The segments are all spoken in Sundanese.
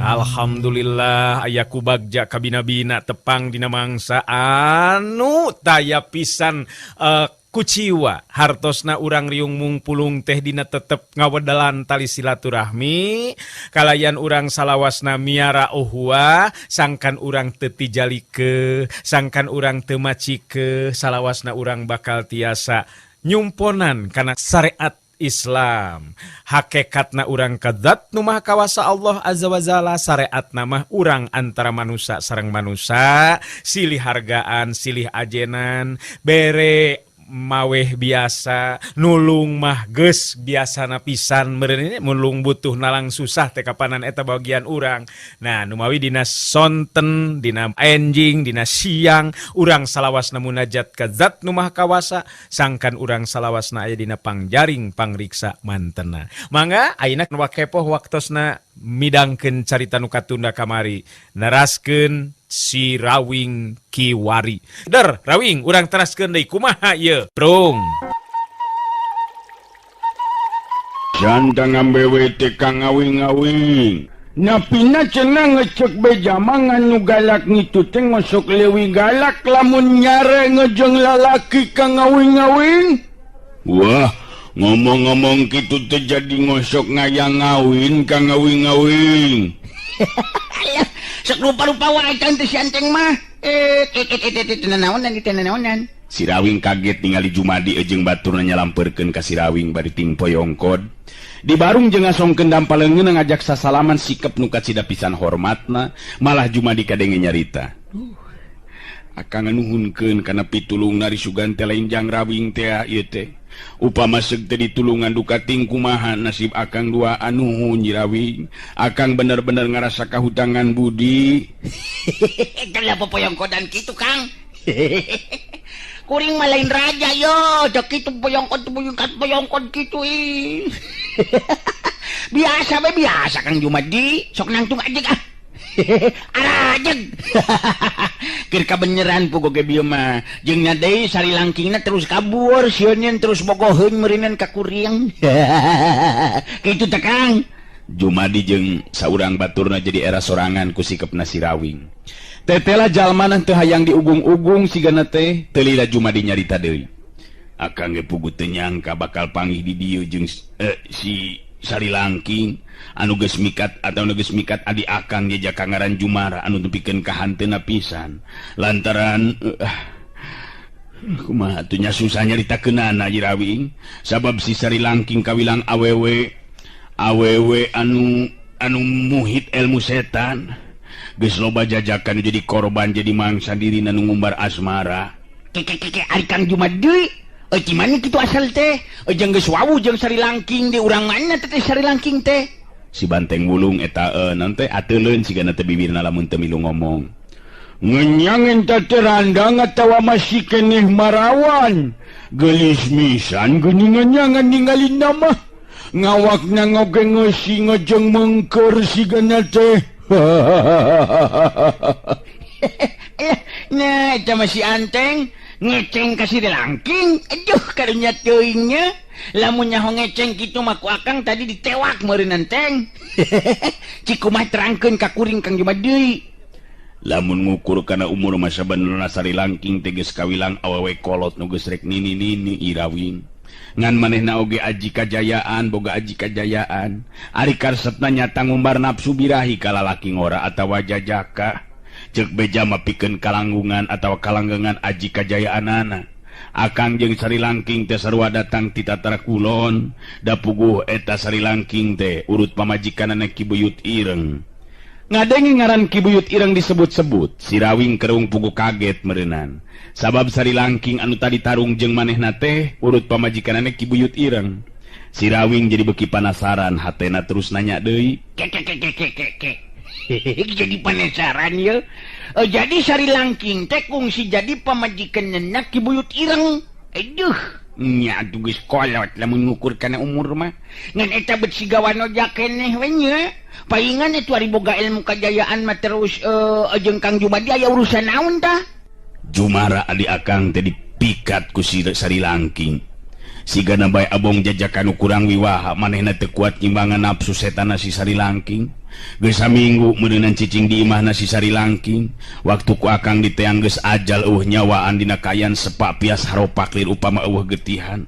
Alhamdulillah ayaku bagja kabina-bina tepang dina mangsa anu taya pisan kuciwa hartosna urang riung mungpulung teh dina tetep ngawedalan tali silaturahmi kalayan urang salawasna miara uhwa sangkan urang teu tijalike sangkan urang teu macike salawasna urang bakal tiasa nyumponan kana syariat Islam hakikatna urang kadzat nu maha kawasa Allah azza wajalla syariat namah urang antara manusia sareng manusia silih hargaan silih ajenan bere maweh biasa nulung mah geus biasana pisan meureun mulung butuh nalang susah teh kapanan eta bagian urang. Nah numawi dina sonten dina enjing dina siang urang salawasna munajat ka zat nu maha kawasa sangkan urang salawasna aya dina pangjaring pangriksa mantena. Mangga ayeuna wakepoh waktosna midangkeun carita nu katunda kamari naraskeun si Rawing Kiwari. Der, Rawing, urang teraskeun deui kumaha ieu, Prung? Janda ngambewe teh Kang Awing-awing. Napina cenah ngecek bejamangan nu galak ngitu teh ngosok lewi galak lamun nyare ngejeng lalaki Kang Awing-awing. Wah, ngomong-ngomong kitu teh jadi ngosok ngayang ngawin Kang Awing-awing. Sok lupa-lupa wae can teh si Anteng mah. Tenanaonan. Si Rawing kaget ningali Jumadi jeung baturna nyalampeurkeun ka si Rawing bari ting poyongkod. Di barung jeung ngasongkeun dampaleungeun ngajak sasalaman sikep nu kacida pisan hormatna, malah Jumadi kadenge nyarita. Akang nuhunkeun kana pitulung nari sugan teh lain jang Rawing teh ieu teh. Upama seug teh ditulungan duka ting kumaha nasib akang dua anuhun Rawing. Akang bener-bener ngarasa kahutangan budi. Kalau popoyongkodan kitu Kang. Kuring malain raja yo, jok kitu poyongkod kitu ih. Biasa Kang Jumadi, sok nangtung aja ah. Arajeg. Kir kabeneran pugoge bieu mah jeung nya deui sari langkingna terus kabur sieun terus bogoheun meureunan ka kuring. Kitu teh Kang. Jumadi jeung saurang baturna jadi era sorangan ku sikepna si Rawing. Tetela jalmana teu hayang diugung-ugung sigana teh teu lila Jumadi nyarita deui. Akang ge puguh teu nyangka bakal panggih di dieu jeung si sari langking anu geus mikat atau nu geus mikat adi akang ge jaka ngaran Jumara anu nepikeun ka hanteuna pisan lantaran kumaha atuh nya susah nyaritakeunana Ji Rawing sabab si sari langking kawilang awewe anu muhit ilmu setan geus loba jajakan jadi korban jadi mangsa dirina nu ngumbar asmara ari Kang Jumadi gimana gitu asal teh jeung geus wawu jeung sari langking di urang mana teh sari langking teh si Banteng Wulung eta nanti ateuleun sigana teh bibirna lamun teu milu ngomong ngenyang enta teh randang atawa masih keneh marawan gelis misan geuningan nyangan ninggalin nama ngawakna ngoge ngeusi ngejeng mengker sigana teh. Nah eta masih Anteng ngeceng kasih langking, aduh karunya teuingnya lamun nyaho ngeceng kitu mah ku akang tadi ditewak meureun Teng. Cikumah terangkeun ka kuring Kang Jumadi. Lamun ngukur kana umur masa benerna sari langking teh geus kawilang awewe kolot nu geus rek nini-nini Rawing. Ngan manehna oge aji kajayaan boga aji kajayaan. Ari karesepna nyata ngumbar nafsu birahi ka lalaki ngora atawa jajaka. Cek beja mapikeun kalanggungan atau kalanggengan aji kajayaanana. Akang jeung sari langking teh sarua datang ti tatara kulon da puguh eta sari langking teh urut pamajikanana Ki Buyut Ireng. Ngadengi ngaran Ki Buyut Ireng disebut-sebut si Rawing kereung puguh kaget meureunnan sabab sari langking anu tadi tarung jeung manehna teh urut pamajikanana Ki Buyut Ireng. Si Rawing jadi beuki panasaran hatena terus nanya deui. Jadi penasaran ya. Jadi sari langking teh kungsi jadi pamajikanna Ki Buyut Ireng. Aduh, nya atuh geus kolot lamun ngukur kana umur mah. Ngan eta bet sigawan oja keneh we nya. Paingan atuh ari boga ilmu kajayaan mah terus jeung Kang Jumadi aya urusan naon tah? Jumara adi akang teh dipikat ku si sari langking. Sigana bae abong jajakan kurang wiwaha manehna teu kuat imbangan nafsu setan si Sari Langking. Geus saminggu meuneunan cicing di imahna si Sari Langking. Waktu ku akang diteang geus ajal eueuh nyawaan dina kayan sepak pias haropak lir upama eueuh getihan.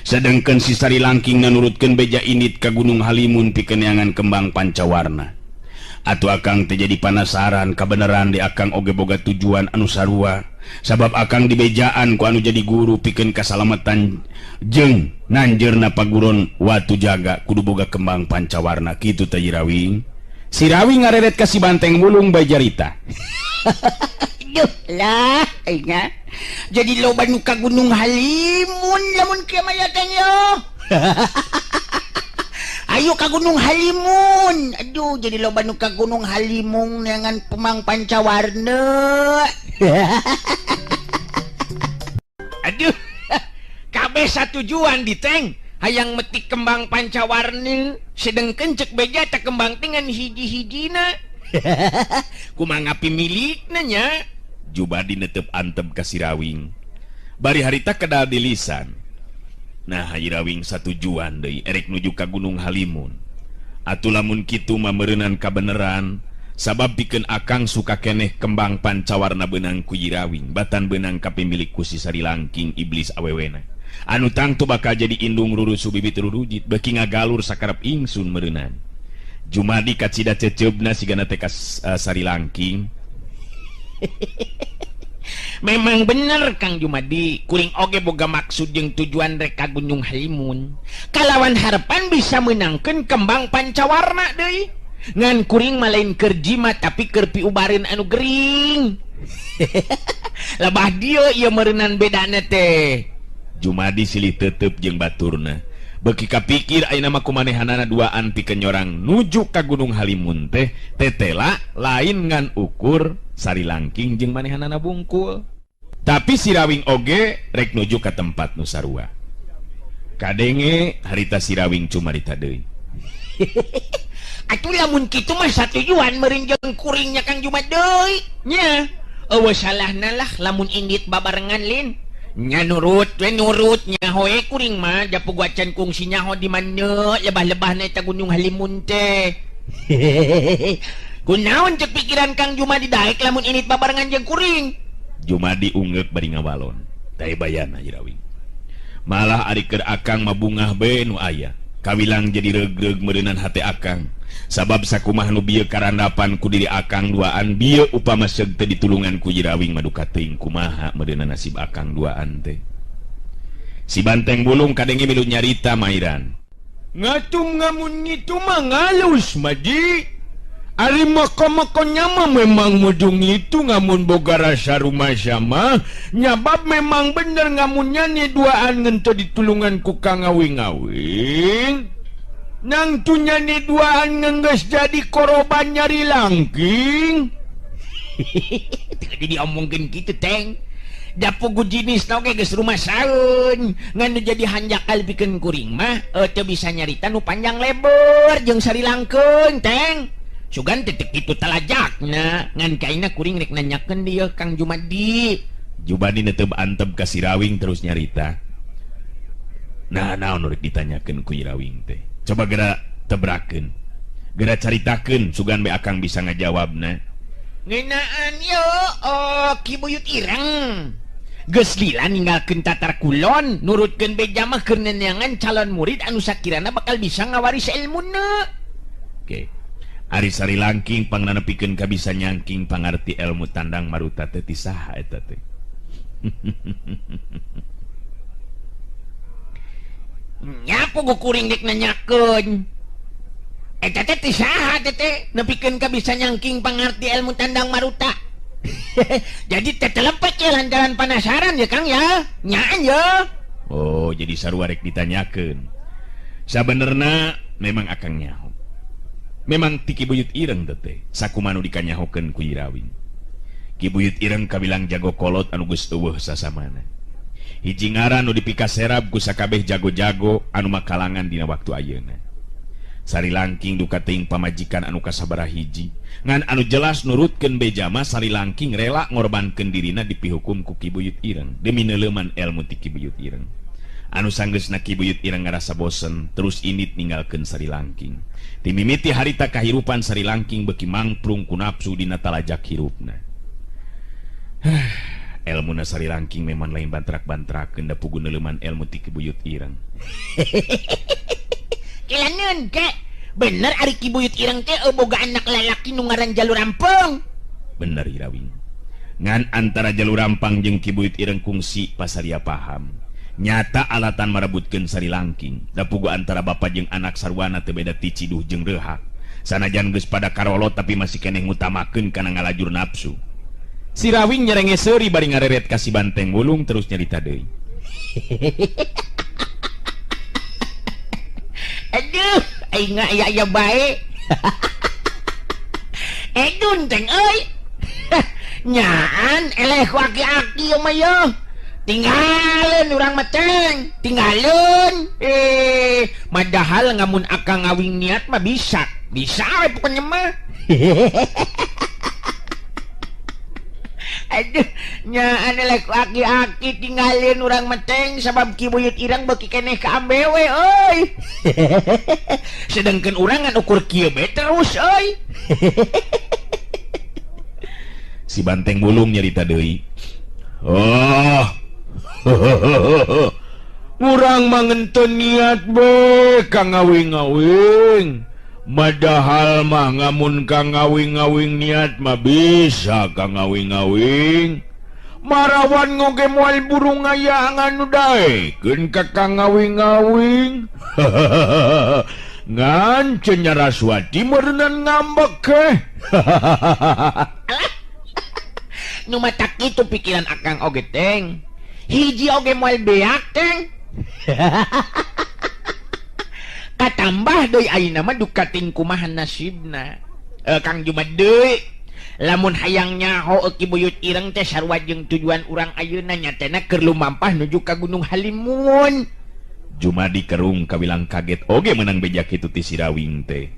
Sedengkeun si Sari Langking nanurutkeun beja indit ka Gunung Halimun pikeun neangan kembang pancawarna. Atuh akang teh jadi panasaran kabeneran di akang oge boga tujuan anu sarua. Sabab akang dibejaan ku anu jadi guru pikeun kasalamatan jeung nanjeurna paguron watu jaga kudu boga kembang pancawarna kitu teh Rawing. Si Rawing ngaredet ka si Banteng Bulung bae jarita. Duh lah, aing jadi loba nu ka Gunung Halimun lamun kieu mah teh yo. Ayo ka Gunung Halimun. Aduh, jadi loba nu ka Gunung Halimun dengan pemang pancawarna. Aduh, kabeh satujuan di teng hayang metik kembang pancawarna, sedengkeun cek beja tak kembang dengan hiji-hijina. Kumaha ngapi milikna nya? Jubadi netep antep ka si Rawing. Bari harita kedal di lisan. Nah, Rawing satujuan deui erek nuju ka Gunung Halimun. Atuh lamun kitu mah meureunnan kabeneran, sabab pikeun akang suka keneh kembang pancawarna beunang ku Rawing, batan beunang kapimilik ku si Sari Langking iblis awewena. Anu tangtu bakal jadi indung rurusu bibit rurujit beuki ngagalur sakarep ingsun meureunnan. Jumadi kacida ceceubna sigana teh ka Sari Langking. Memang bener Kang Jumadi, kuring oge boga maksud jeung tujuan rek ka Gunung Halimun. Kalawan harapan bisa menangkeun kembang pancawarna deui. Ngan kuring mah lain keur jimat tapi keur piubareun anu gering. Labah dieu ieu meureunan bedana teh. Jumadi silih teuteup jeung baturna. Beuki kapikir ayeuna mah kumanehanana duaan pikeun nyorang nuju ka Gunung Halimun teh tetela lain ngan ukur Sari Langking jeung manehanana bungkul. Tapi si Rawing oge rek nuju ka tempat nu sarua. Kadenge harita si Rawing cumarita deui. Atuh lamun kitu mah satujuan meureun jeung kuringnya Kang Jumat deui. Nya, eueuh salahna lah lamun indit babarengan lin. Nya nurut nya hoe kuring mah japug wacan kungsi nyaho di mana lebah-lebahna eta Gunung Halimun teh. Kunaon cek pikiran Kang Jumadi daek lamun indit babarengan jeung kuring. Jumadi ungeuk bari ngawalon. Teh bayana Rawing. Malah ari keur akang mah bungah bae nu aya. Kawilang jadi regreg meureunan hate akang. Sabab sakumaha nu bieu karandapan ku diri akang duaan bieu upama seug teu ditulungan ku Rawing maduka teuing kumaha meureunan nasib akang duaan teh. Si Banteng Bulung kadenge milu nyarita mairan. Ngatum ngamun itu mah ngalus Maji. Ari mako-makonya mah memang mudung itu ngamun boga rasa rumah sama. Nyabab memang bener ngamunnya nih duaan ngento ditulungan ku Kang Awing-awing. Nang tunya nih duaan ngengges jadi koroban Nyari Langking. Tadi diomongkeun kitu teng. Dapugu jinis oge geus rumah saeun ngan jadi hanjakal pikeun kuring mah teu bisa nyarita nu panjang lebar jeung Sari Langkeun teng. Sugan titik itu talajakna ngan kaina kuring rek nanyakeun dieu Kang Jumadi. Jumadi netep antep ka si Rawing terus nyarita. Nah naon rek ditanyakeun ku Rawing teh. Coba geura tebrakeun. Geura caritakeun sugan be akang bisa ngajawabna. Ngeunaan yo Ki Buyut Ireng. Geus lila ninggalkeun tatar kulon nurutkeun beja mah keur neneangan calon murid anu sakirana bakal bisa ngawaris ilmuna. Oke. Ari Sari Langking pangnanepikeun ka bisa nyangking pangarti ilmu tandang maruta teh ti saha eta teh. Nya pugu kuring dik nanyakeun. Eta teh ti saha teh nepikeun ka bisa nyangking pangarti ilmu tandang maruta. Jadi teh telepek ya lantaran penasaran ya Kang ya. Nya ya. Oh, jadi sarua rek ditanyakeun. Sabenerna memang akang nyaho. Memang ti Ki Buyut Ireng teh sakumaha nu dikanyahokeun ku Rawing. Ki Buyut Ireng kabilang jago kolot anu geus eueuh sasamana. Hiji ngaran nu dipikaserap ku sakabeh jago-jago anu makalangan dina waktu ayeuna. Sari Langking duka teuing pamajikan anu kasabaraha hiji. Ngan anu jelas nurutkeun beja mah Sari Langking rela ngorbankeun dirina dipihukum ku Ki Buyut Ireng demi neuleuman ilmu ti Ki Buyut Ireng. anu sanggeus na Ki Buyut Ireng ngarasa bosen terus init ninggalkeun Sari Langking. Ti mimiti harita kahirupan Sari Langking beki mangprung ku nafsu dina talajak hirupna. Elmuna Sari Langking memang lain bantrak-bantrakeun da pugu neuleman ilmu ti Ki Buyut Ireng. Kilaneun kek bener ari Ki Buyut Ireng teh boga anak lalaki nu ngaran Jalur Rampung. Bener Irawing. Ngan antara Jalur Rampang jeung Ki Buyut Ireng kungsi pasaria paham. Nyata alatan marebutkeun Sari Langking. Da pugu antara bapa jeung anak sarwana teu beda ti ciduh jeung reuhak. Sanajan geus pada karolot tapi masih keneh ngutamakeun kana ngalajur nafsu. Si Rawing nyerenge seuri bari ngareret ka si Banteng Wulung terus nyarita deui. Aduh, aing aya bae. Edun teng euy. Nyaan eleh ku aki-aki mah yo. Tinggalin urang mateng, tinggalin. Madahal ngamun akang ngawing niat mah bisa we pokoknya mah. Aduh, nyaan eleh ku aki-aki tinggalin urang mateng sabab Ki Buyut Ireng beki keneh ka ambewe euy. Sedangkan urang ngan ukur kieu bae terus euy. Si Banteng Wulung nyarita deui. Urang mangenteun niat be ka ngawing-ngawing. Madahal mah ngamun ka ngawing-ngawing niat mah bisa ka ngawing-ngawing. Marawan ngoge moal burung aya nganu daekeun ka ngawing-ngawing. Ngan cenah Raswati meureunan ngambek ke. Nu mata kitu pikiran akang oge teng. Hiji oge moal beak teng. Katambah deui ayeuna mah dukating kumaha nasibna. Kang Jumat deui. Lamun hayang nyaho Ki Buyut Ireng teh sarua jeung tujuan urang ayeuna nyatana keur lumampah nuju ka Gunung Halimun. Jumadi kerung kawilang kaget oge menang beja kitu ti si Rawing teh.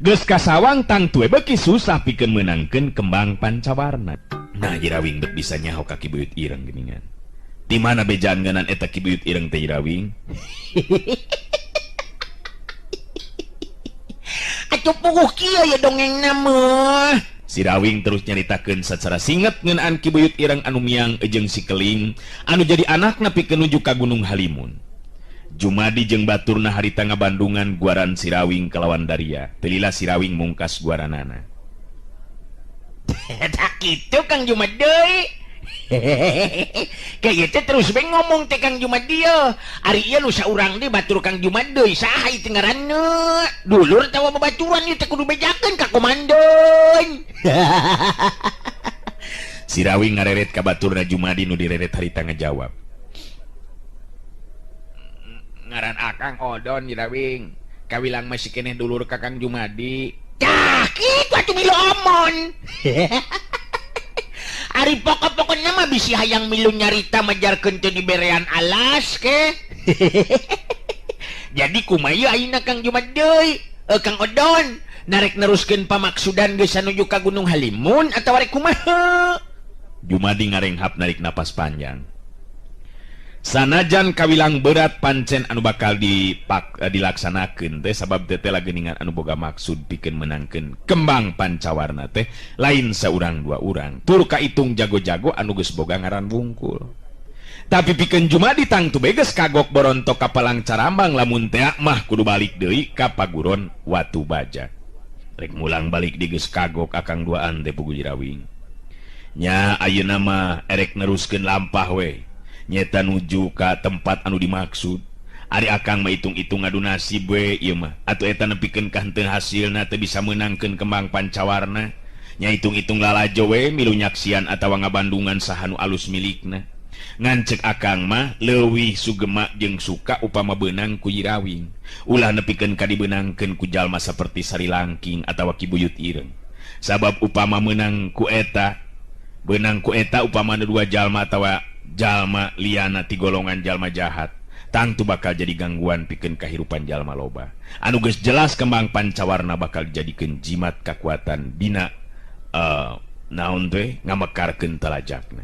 Geus kasawang tang tue beki susah pikeun meunangkeun kembang pancawarna. Nah Irawing bet bisa nyaho ka Ki Buyut Ireng geuningan. Di mana bejaan ngeunaan eta Ki Buyut Ireng teh Irawing? Atuh puguh kieu ya dongengna mah. Si Rawing terus nyaritakeun sacara singet ngeunaan Ki Buyut Ireng anu miang jeung si Keling anu jadi anakna pikeun nuju ka Gunung Halimun. Jumadi jeung baturna harita ngabandungan guaran si Rawing kalawan Daria. Pelila si Rawing mungkas guaranana. Tak kitu Kang Jumat deui. Kayak itu terus bae ngomong teh Kang Jumat dia. Ari ieu nu saurang deui batur Kang Jumat deui. Saha ieu ngaranna? Dulur tawa babaturan ieu teh kudu bejakeun ka komandoy. Si Rawing ngareret ka baturna Jumadi nu direret harita ngajawab. Ngaran akang Odon Irawing. Kawilang masih keneh dulur ka Kang Jumadi. Tah, kitu atuh milu omon. Ari pokok-pokoknya mah bisi hayang milu nyarita majarkeun teu diberean alas ke. Jadi kumaha ayeuna Kang Jumat deui? Kang Odon, narek neruskeun pamaksudan geus sanuju ka Gunung Halimun atawa rek kumaha? Jumadi ngarenghap narik napas panjang. Sanajan kawilang berat pancen anu bakal dilaksanakeun teh sabab teh teh geuningan anu boga maksud pikeun menangkeun kembang pancawarna teh lain saurang dua urang tur kaitung jago-jago anu geus boga ngaran wungkul. Tapi pikeun Jumadi tangtu beges kagok borontok ka Palang Carambang lamun teh mah kudu balik deui ka paguron Watu Baja. Rek mulang balik di geus kagok akang duaan teh puguh Irawing. Nya ayeuna mah erek neruskeun lampah we. Nyeta nuju ka tempat anu dimaksud. Ari akang mah itung-itung adu nasib we ieu mah. Atuh eta nepikeun ka henteu hasilna teu bisa meunangkeun kembang pancawarna. Nya itung-itung lalajo we milu nyaksian atawa ngabandungan saha nu alus milikna. Ngan ceuk akang mah leuwih sugema jeung suka upama beunang ku Irawing. Ulah nepikeun ka dibeunangkeun ku jalma saperti Sari Langking atawa Ki Buyut Ireng. Sabab upama meunang ku eta upama dua jalma atawa jalma liana ti golongan jalma jahat tangtu bakal jadi gangguan pikeun kahirupan jalma loba anu geus jelas kembang pancawarna bakal dijadikeun jimat kakuatan dina naon teh ngamekarkeun talajakna.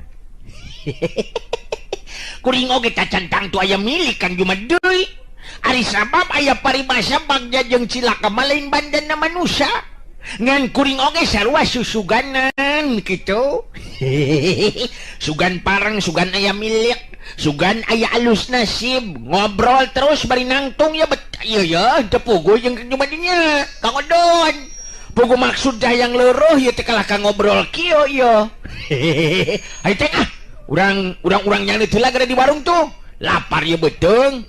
kuring oge cacantang tu aya milikan Jumat deui. Ari sabab aya paribasa bagja jeung cilaka malain bandana manusia. Ngan kuring oge sarua susuganan kitu. Sugan parang, sugan aya milik, sugan aya alus nasib, ngobrol terus bari nangtung ya iya ya, teu puguh jeung Jumat dinya. Kang Odon. Puguh maksud dah yang leuruh ya teh kalah ka ngobrol kieu ya. Ai teh urang nyana teh gara di warung tuh. Lapar ya beteung.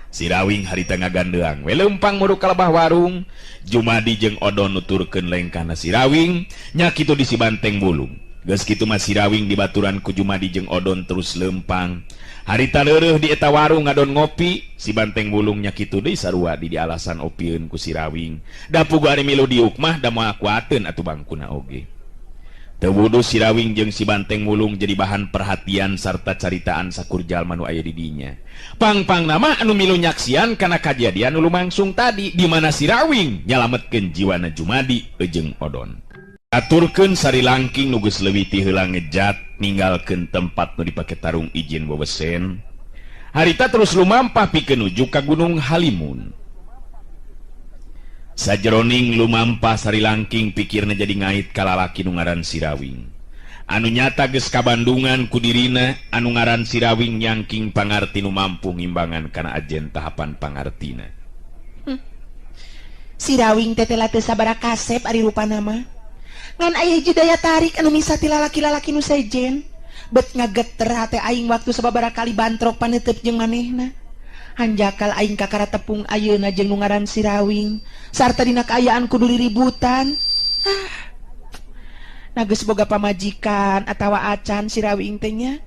Si Rawing harita ngagandeang we leumpang mudu kalebah warung. Jumadi jeung Odon nuturkeun lengkahna si Rawing nya kitu di si Banteng Bulung. Geus kitu mah si Rawing dibaturan ku Jumadi jeung Odon terus leumpang. Harita leureuh di eta warung ngadon ngopi, si Banteng Bulung nya kitu deui sarua di alasan opieun ku si Rawing. Da puguh ari milu diuk mah da moal kuateun atuh bangkuna oge. Teu wudu si Rawing jeung si Banteng Bulung jadi bahan perhatian sarta caritaan sakur jalma nu aya di dinya. Pang-pang nama anu milu nyaksian kana kajadian nu lumangsung tadi di mana si Rawing nyalametkeun jiwana Jumadi jeung Odon. Aturkeun sari langking nu geus leuwih ti heula ngejat ninggalkeun tempat nu dipake tarung ijin wewesen. Harita terus lumampah pikeun nuju ka Gunung Halimun. Sajeroning lumampah sari langking pikirna jadi ngait ka lalaki nu ngaran si Rawing. Anu nyata geus kabandungan ku dirina anu ngaran si Rawing nyangking pangarti nu mampu ngimbangan kana ajen tahapan pangartina. Si Rawing teh teh teu sabaraha kasep ari rupana mah. Ngan aya hiji daya tarik anu misati lalaki-lalaki nu sejen. Bet ngageter hate aing waktu sababaraha kali bantrok paneuteub jeung manehna. Hanjakal aing kakara tepung ayeuna jeung nu ngaran si Rawing sarta dina kaayaan kudu diributan. Na geus boga pamajikan atawa acan si Rawing teh nya.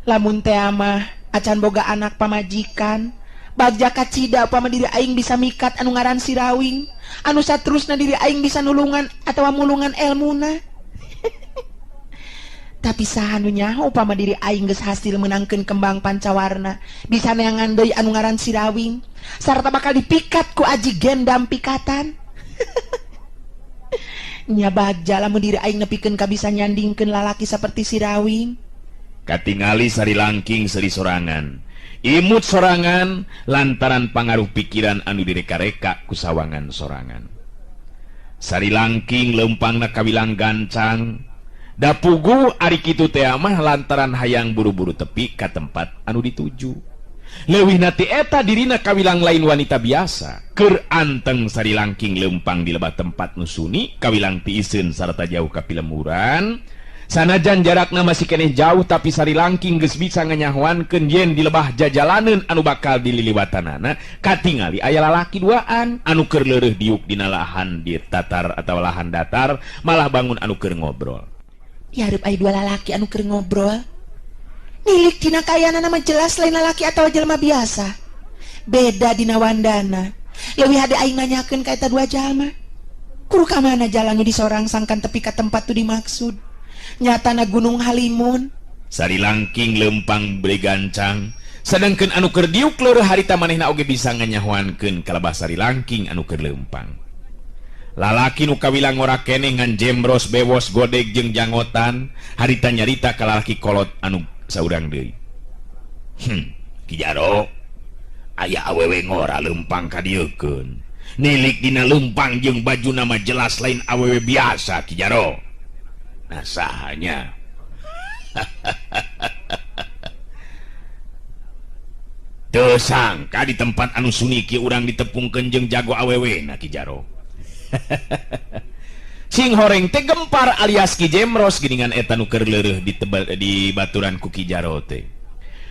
Lamun teh mah acan boga anak pamajikan, bagja kacida upama diri aing bisa mikat anu ngaran si Rawing, anu saterusna diri aing bisa nulungan atawa mulungan elmuna. Tapi saha nu nyaho upama diri aing geus hasil menangkeun kembang pancawarna, bisa neangan deui anu ngaran si Rawing, sarta bakal dipikat ku aji gendam pikatan. Nya bagja lamun diri aing nepikeun ka bisa nyandingkeun lalaki saperti si Rawing. Katingali sari langking seri sorangan. Imut sorangan lantaran pangaruh pikiran anu direka-reka ku sawangan sorangan. Sari langking leumpangna kawilang gancang. Da puguh ari kitu teh mah lantaran hayang buru-buru tepi ka tempat anu dituju. Leuwih nati eta dirina kawilang lain wanita biasa. Keur anteng sari langking leumpang di lebah tempat nu suni, kawilang tiiseun sarta jauh ka pilemuran. Sanajan jarakna masih keneh jauh tapi sari langking geus bisa nganyahoankeun yen di lebah jajalaneun anu bakal dililiwatanana katingali aya lalaki duaan anu keur leureuh diuk dina lahan di tatar atawa lahan datar malah bangun anu keur ngobrol. Ya hareup aya dua lalaki anu keur ngobrol. Nilik dina kaayana mah jelas lain lalaki atawa jelema biasa. Beda dina wandana. Leuwih hade aing nanyakeun ka eta dua jalma. Kudu ka mana jalan nu disorangsangkan tepi ka tempat tu dimaksud? Nyatana Gunung Halimun. Sari langking leumpang beri gancang. Sedangkeun anu keur diuk leureum harita manehna oge bisa nganyahoankeun kalebah sari langking anu keur leumpang. Lalaki nu kawilang ora keneh ngan jembros bewos godeg jeung jangotan harita nyarita ka lalaki kolot anu saurang deui. Ki Jaro, aya awewe ngora leumpang ka dieukeun. Nilik dina leumpang jeung bajuna mah jelas lain awewe biasa Ki Jaro. Nah sahanya. Teu sangka di tempat anu sunyi kieu urang ditepungkeun jeung jago awewena Ki Jaro. Sing horeng teh gempar alias Ki Jemros geuningan eta nu keur leureuh di baturan ku Ki Jaro teh.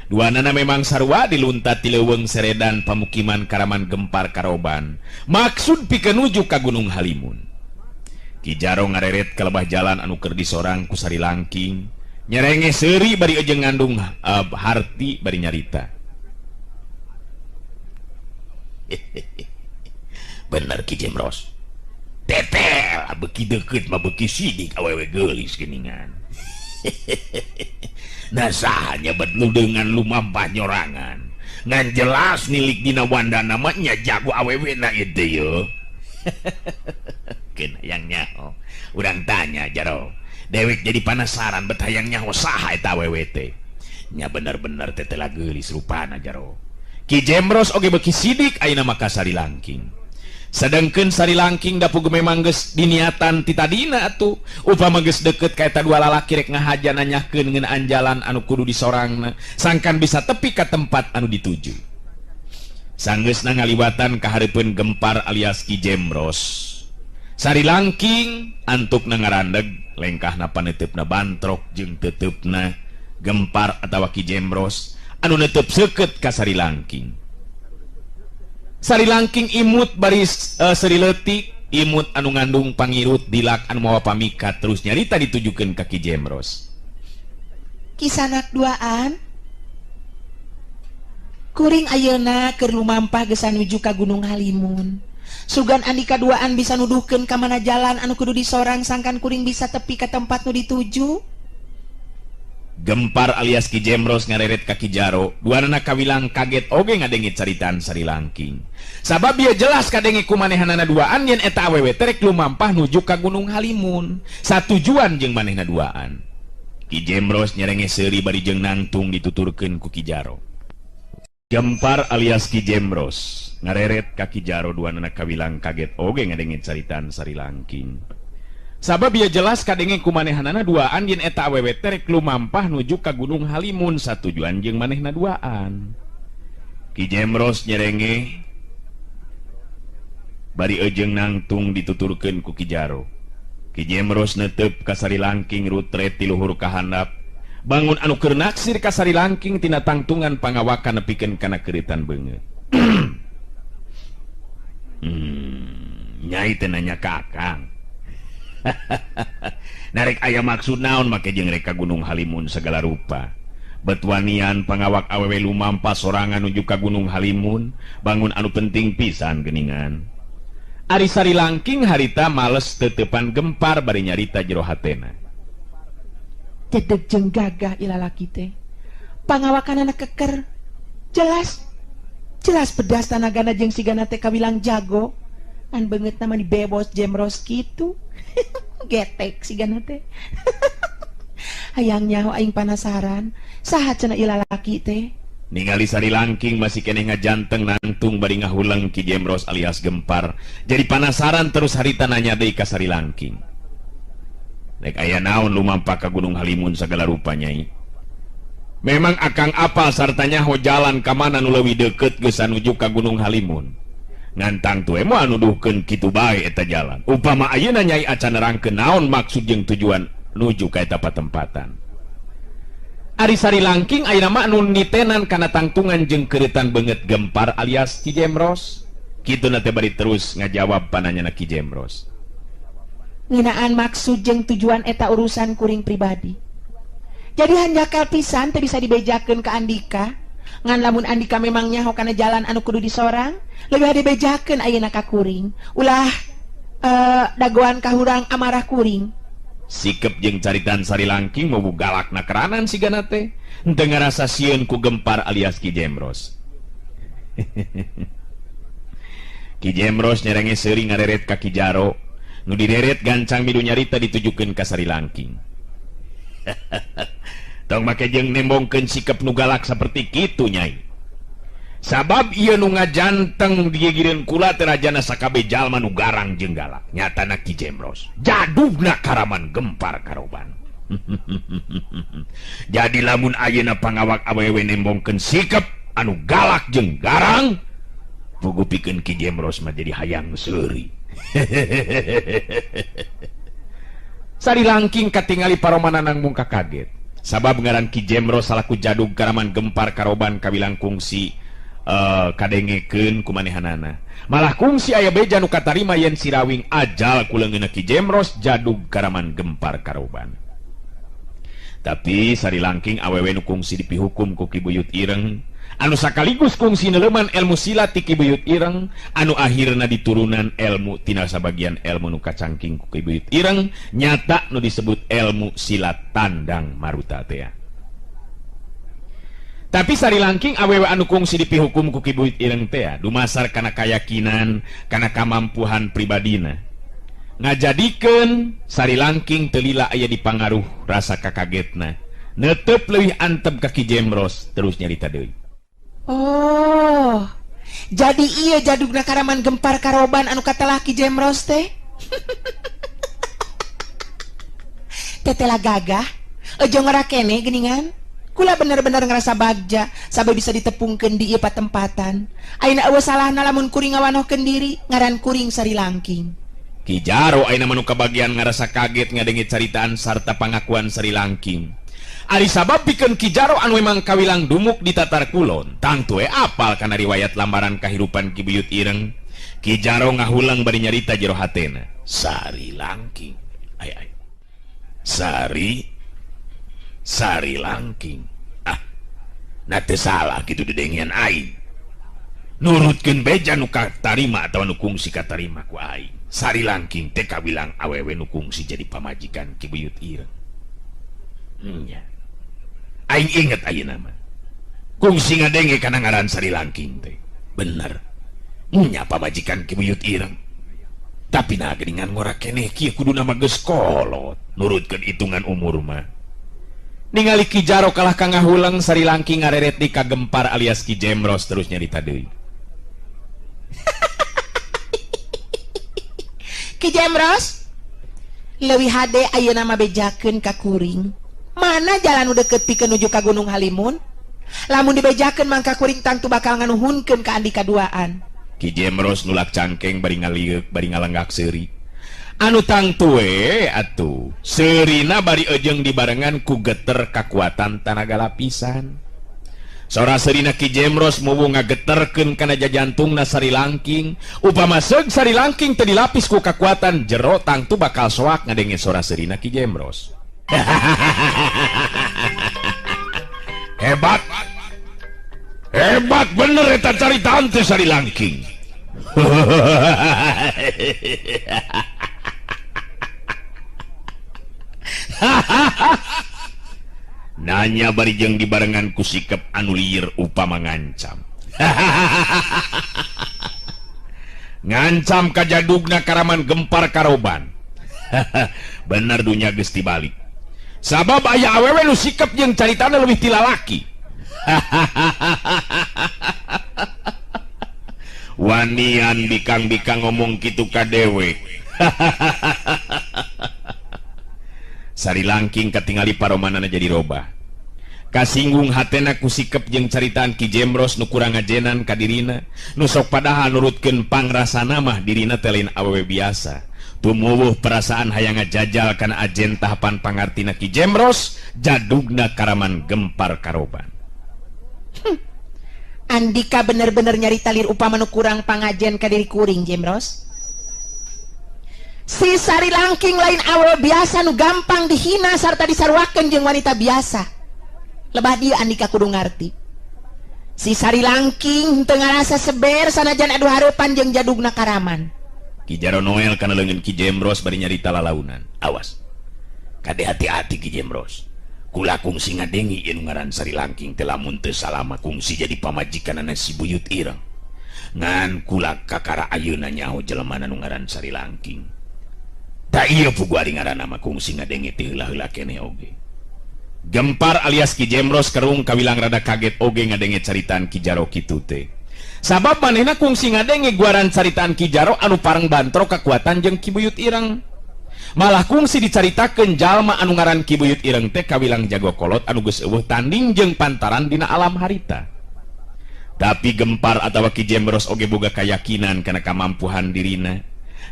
Duanana memang sarua diluntat ti leuweung seredan pamukiman Karaman Gempar Karoban. Maksud pikeun nuju ka Gunung Halimun. Ki Jaro ngareret ka lebah jalan anu keur disorang ku sari langking, nyerenge seuri bari ejeng ngandung harti bari nyarita. Bener Ki Jemros. Tetel beuki deukeut mah beuki sidik awewe geulis geuningan. Nah sahanya bedlu dengan lumampah nyorangan. Ngan jelas nilik dina wandana mah nya jago awewena ieu ye. Keun hayang nyaho. Urang tanya Jaro. Dewek jadi penasaran bet hayang nyaho saha eta awewe teh. nya bener-bener tetela geulis rupana jaro. Ki Jemros oge beki sidik ayeuna maka Sari Langking. Sedengkeun Sari Langking da puguh memang geus diniatan ti tadina atuh. Upama geus deukeut ka eta dua lalaki rek ngahaja nanyakeun ngeunaan jalan anu kudu disorangna, sangkan bisa tepi ka tempat anu dituju. Sanggeusna ngaliwatan ka hareupeun Gempar alias Ki Jemros. Sari Langking antukna ngarandeg, lengkahna paneteupna bantrok jeung teteupna Gempar atawa Ki Jemros anu netep seukeut ka Sari Langking. Sari Langking imut baris seri leutik, imut anu ngandung pangirut dilak anu mawa pamikat terus nyarita ditujukeun ka Ki Jemros. Kisanak duaan kuring ayeuna keur lumampah geus nuju ka Gunung Halimun. Sugan andika duaan bisa nuduhkeun ka mana jalan anu kudu disorang sangkan kuring bisa tepi ka tempat nu dituju. Gempar alias Ki Jemros ngareret ka Ki Jaro, duanana kawilang kaget oge ngadengit caritaan Sari Langking. Sabab ieu jelas kadenge kumanehanana duaan yen eta awewe teh rek lumampah nuju ka Gunung Halimun, satujuan jeung manehna duaan. Ki Jemros nyerenge seuri bari jeung nangtung dituturkeun ku Ki Jaro. Gempar alias Ki Jemros ngareret ka Ki Jaro, duanana kawilang kaget oge ngadengit caritaan Sari Langking. Sabab ia jelas kadenge kumanehanana duaan yen eta awewe teh rek lumampah nuju ka Gunung Halimun, satujuan jeung manehna duaan. Ki Jemros nyerenge bari ejeung nangtung dituturkeun ku Ki Jaro. Ki Jemros netep ka Sari Langking rutret ti luhur kahandap, bangun anu keur naksir ka Sari Langking tina tangtungan pangawakan nepikeun kana keuritan beungeut. Nyai teh nanya ka Akang. Narek aya maksud naon make jeung rek ka Gunung Halimun segala rupa. Betuanian pangawak awewe lumampah sorangan nuju ka Gunung Halimun, bangun anu penting pisan geuningan. Ari Sari Langking harita males teutepan Gempar bari nyarita jero hatena. Cedeg jeung gagah ilalaki teh. Pangawakanana keker. Jelas pedas tanagana jeung sigana teh kawilang jago. An beungeut nama di bebos Jemros kitu. Getek sigana teh. Hayang nyaho aing panasaran, saha cenah ilalaki teh? Ningali Sari Langking masih keneh ngajanteng nangtung bari ngahulang Ki Jemros alias Gempar. Jadi panasaran terus harita nanya deui ka Sari Langking. Rek aya naon lumampah ka Gunung Halimun sagala rupa Nyai? Memang Akang apal sarta nyaho jalan ka mana nu leuwih deukeut geus nuju ka Gunung Halimun. Ngantang tu emo nuduhkeun kitu bae eta jalan. Upama ayeuna Nyai acan nerangkeun naon maksud jeung tujuan nuju ka eta patempatan. Ari Sari Langking ayeuna mah anu nitenan kana tangtungan jeung keuritan beungeut Gempar alias Ki Jemros. Kituna teh bari terus ngajawab pananyana Ki Jemros. Ngeunaan maksud jeung tujuan eta urusan kuring pribadi. Jadi hanjakal pisan teh bisa dibejakeun ka Andika. Ngan lamun Andika memang nyaho kana jalan anu kudu disorang, leuwih hade bejakeun ayeuna ka kuring. Ulah dagoan ka hurang amarah kuring. Sikep jeung caritan Sari Langking mobu galakna keranan sigana teh henteu ngarasa sieun ku Gempar alias Ki Jemros. Ki Jemros nyerenge seuri ngareret ka Ki Jaro, nu dideret gancang midu nyarita ditujukeun ka Sari Langking. Tong make jeung nembongkeun sikep nu galak saperti kitu Nyai. Sabab ieu nu ngajanteng digigireun kula teh rajana sakabe jalma nu garang jeung galak. Nyatana Ki Jemros jadugna karaman Gempar karoban. Jadi lamun ayeuna pangawak awewe nembongkeun sikep anu galak jeung garang, puguh pikeun Ki Jemros mah jadi hayang seuri. Sari Langking katingali paromananang mungka kaget. Sabab ngaran Ki Jemros salaku jadug karaman Gempar karoban kawilang kungsi kadengekeun kumanehanana. Malah kungsi aya beja nu katarima yen sirawing ajal kuleungeunna Ki Jemros jadug karaman Gempar karoban. Tapi Sari Langking awewe nu kungsi dipihukum ku Ki Buyut Ireng, anu sakaligus kungsi neleuman ilmu silat ti Ki Buyut Ireng, anu akhirna diturunan ilmu tina sabagian ilmu nu kacangking ku Ki Buyut Ireng, nyata nu disebut ilmu silat tandang maruta teh. Tapi Sari Langking awewe anu kungsi dipihukum ku Ki Buyut Ireng teh dumasar kana kayakinan, kana kamampuhan pribadina. Ngajadikeun Sari Langking teu lila aya di pangaruh rasa kakagetna netep leuwih antep ka Ki Jemros terus nyarita deui. Oh, jadi iya jadugna karaman gempar karoban anu katelah Ki Jemros teh. Tetela gagah, ejo ngerakene geningan. Kula bener-bener ngerasa bagja sampai bisa ditepungkeun di ieu patempatan. Ayeuna eueuh salahna lamun kuring ngawanohkeun diri ngaran kuring Sari Langking. Ki Jaro ayeuna manu kabagian ngarasa kaget ngadenge caritaan sarta pangakuan Sari Langking. Ari sabab pikeun Ki Jaro anu memang kawilang dumuk di Tatar Kulon, tangtu apal kana riwayat lambaran kahirupan Ki Buyut Ireng. Ki Jaro ngahulang bari nyarita jero hatena. Sari Langking. Ay. Sari Langking. Nate salah gitu didengian aing. Nurutkeun beja nu katarima atawa nu kungsi katarima ku aing. Sari Langking teh kawilang awewe nu kungsi jadi pamajikan Ki Buyut Ireng. Nya. Aing inget ayeuna mah. Kungsi ngadenge kana ngaran Sari Langking teh. Bener. Nya pamajikan Ki Buyut Ireng. Tapi nah geningan ngora keneh kieu kudu nama geus kolot. Nurutkeun hitungan umur mah. Ningali Ki Jaro kalah kangahulang Sari Langking ngareret di Kagempar alias Ki Jemros terus nyarita deui. Ki Jemros, leuwih hade ayeuna mah bejakeun ka kuring. Mana jalan nu deukeut pikeun nuju ka Gunung Halimun? Lamun dibejakeun mangka kuring tangtu bakal nganuhunkeun ka andi kaduaan. Ki Jemros nulak cangkeng bari ngaliuk bari ngalenggak seuri. Anu tangtu atuh seurina bari ejeng dibarengan ku geter kakuatan tanaga lapisan. Sora seurina Ki Jemros muwu ngageterkeun kana jajantungna Sari Langking. Upama seug Sari Langking teu dilapis ku kakuatan jero tangtu bakal soak ngadenge sora seurina Ki Jemros. Hebat bener eta caritaan teh Sari Langking. Nanya bari jeung dibarengan ku sikep anu lieur upama ngancam. Ngancam ka jadugna karaman gempar karoban. Bener dunya geus tibalik. Sabab aya awewe nu sikep jeung caritana leuwih ti lalaki. Wanian bikang-bikang ngomong kitu ka dewek. Sari Langking katingali paromanana jadi robah. Kasinggung hatena ku sikep jeung caritaan Ki Jemros nu kurang ngajenan ka dirina, nu sok padahal nurutkeun pangrasana mah dirina teh lain awewe biasa. Tumuwuh perasaan hayang ngajajal kana ajen tahapan pangartina Ki Jemros, jadugna karaman gempar karoban. Andika bener-bener nyari talir upama nu kurang pangajen ka diri kuring Jemros. Si Sari Langking lain awewe biasa nu gampang dihina sarta disaruakeun jeung wanita biasa. Lebah dia Andika kudu ngarti. Si Sari Langking teu ngarasa seber sanajan adu hareupan jeung jadugna karaman. Ki Jaro Noel kana leungeun Ki Jemros bari nyarita lalaunan. Awas. Kade hati-hati Ki Jemros. Kula kungsi ngadengi ieu ngaran Sari Langking teh lamun teu salama kungsi jadi pamajikanana si Buyut Ireng. Ngan kula kakara ayeuna nyaho jelemana nu ngaran Sari Langking. Da iya pugu ari ngaranna mah kungsi ngadenge teh heula-heula keneh oge. Gempar alias Ki Jemros kerung kawilang rada kaget oge ngadenge caritaan Ki Jaro kitu teh. Sabab manehna kungsi ngadenge guaran caritaan Ki Jaro anu pareng bantro kakuatan jeung Ki Buyut Ireng. Malah kungsi dicaritakeun jalma anu ngaran Ki Buyut Ireng teh kawilang jago kolot anu geus eueuh tanding jeung pantaran dina alam harita. Tapi Gempar atawa Ki Jemros oge boga kayakinan kana kamampuhan dirina.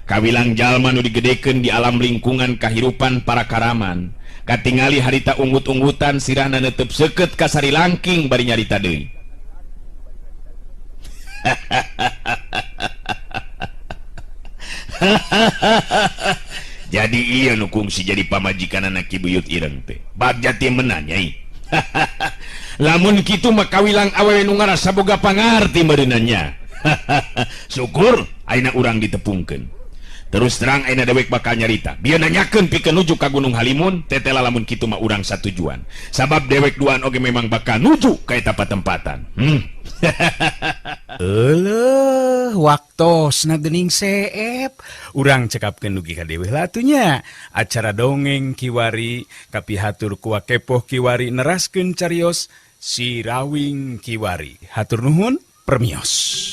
Kawilang jalma nu digedekeun di alam lingkungan kahirupan para karaman, katingali harita unggut-unggutan sirahna netep seukeut ka Sari Langking bari nyarita deui. Jadi iya nu kungsi jadi pamajikanana Ki Buyut Ireng teh. Bagja teh meunang nyai. Lamun kitu mah kawilang awewe nu ngarasa boga pangarti meureunna nya. Syukur ayeuna urang ditepungkeun. Terus terang ayeuna dewek bakal nyarita. Bieu nanyakeun pikeun nuju ka Gunung Halimun, tetela lamun kitu mah urang satujuan. Sabab dewek duaan oge memang bakal nuju ka eta patempatan. Waktosna geuning seep. Urang cekapkeun dugi ka dewe latunya. Acara dongeng kiwari kapihatur ku Wakepoh Kiwari neraskeun carios Si Rawing Kiwari. Hatur nuhun, permios.